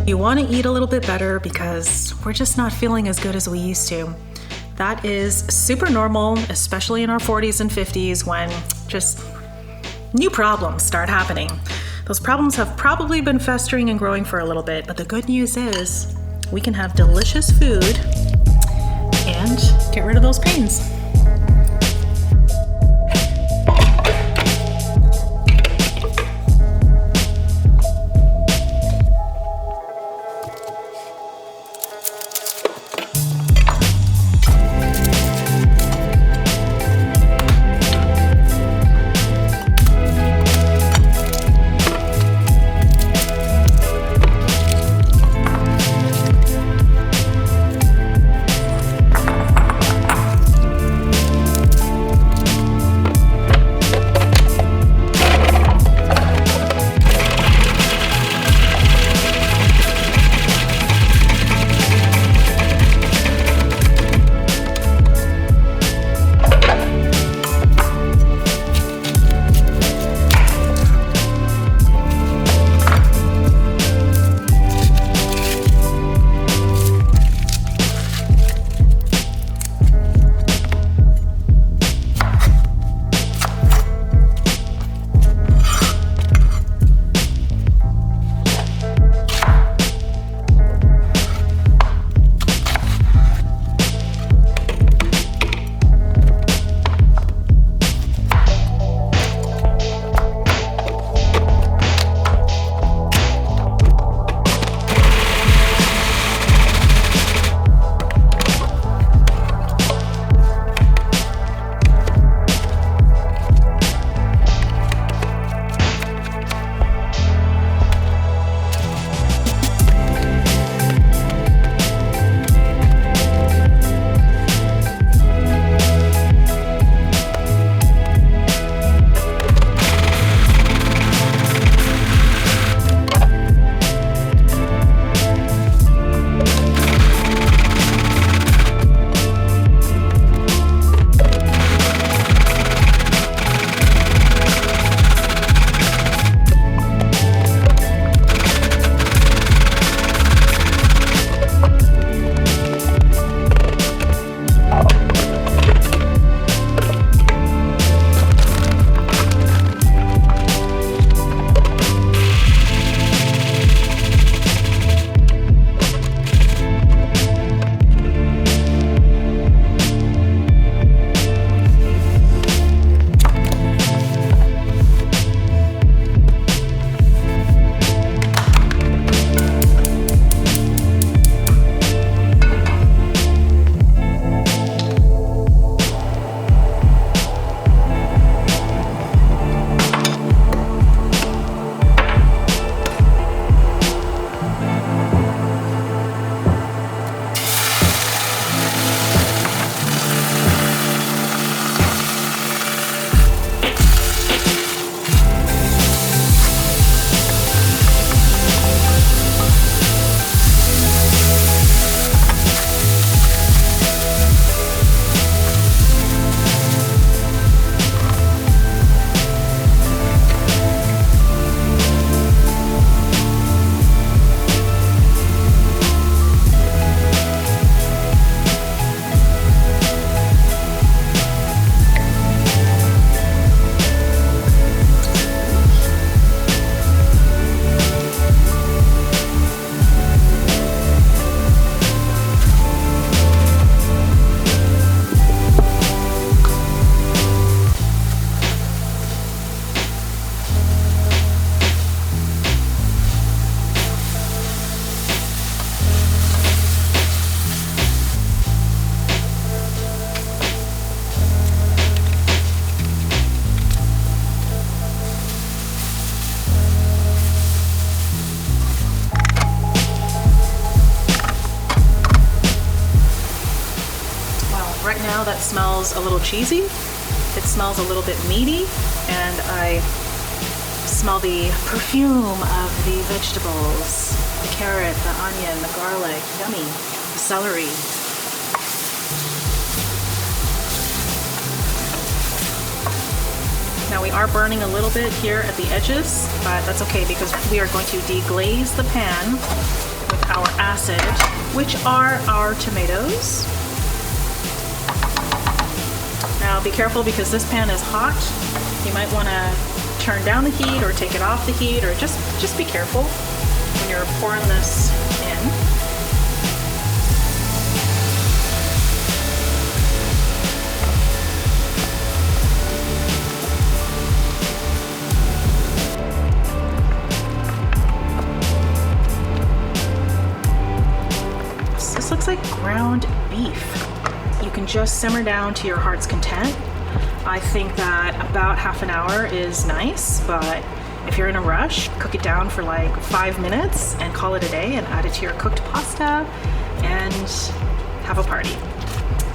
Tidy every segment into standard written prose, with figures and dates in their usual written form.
You want to eat a little bit better because we're just not feeling as good as we used to. That is super normal, especially in our 40s and 50s when just new problems start happening. Those problems have probably been festering and growing for a little bit, but the good news is we can have delicious food and get rid of those pains. Right now that smells a little cheesy. It smells a little bit meaty, and I smell the perfume of the vegetables, the carrot, the onion, the garlic, yummy, the celery. Now we are burning a little bit here at the edges, but that's okay because we are going to deglaze the pan with our acid, which are our tomatoes. Now be careful because this pan is hot. You might want to turn down the heat or take it off the heat, or just be careful when you're pouring this in. This looks like ground beef. You can just simmer down to your heart's content. I think that about half an hour is nice, but if you're in a rush, cook it down for like 5 minutes and call it a day and add it to your cooked pasta and have a party.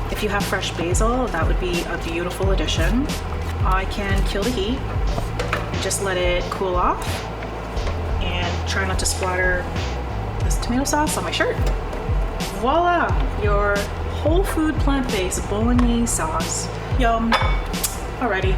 If you have fresh basil, that would be a beautiful addition. I can kill the heat, just let it cool off, and try not to splatter this tomato sauce on my shirt. Voila, your whole food plant-based bolognese sauce. Yum. Alrighty.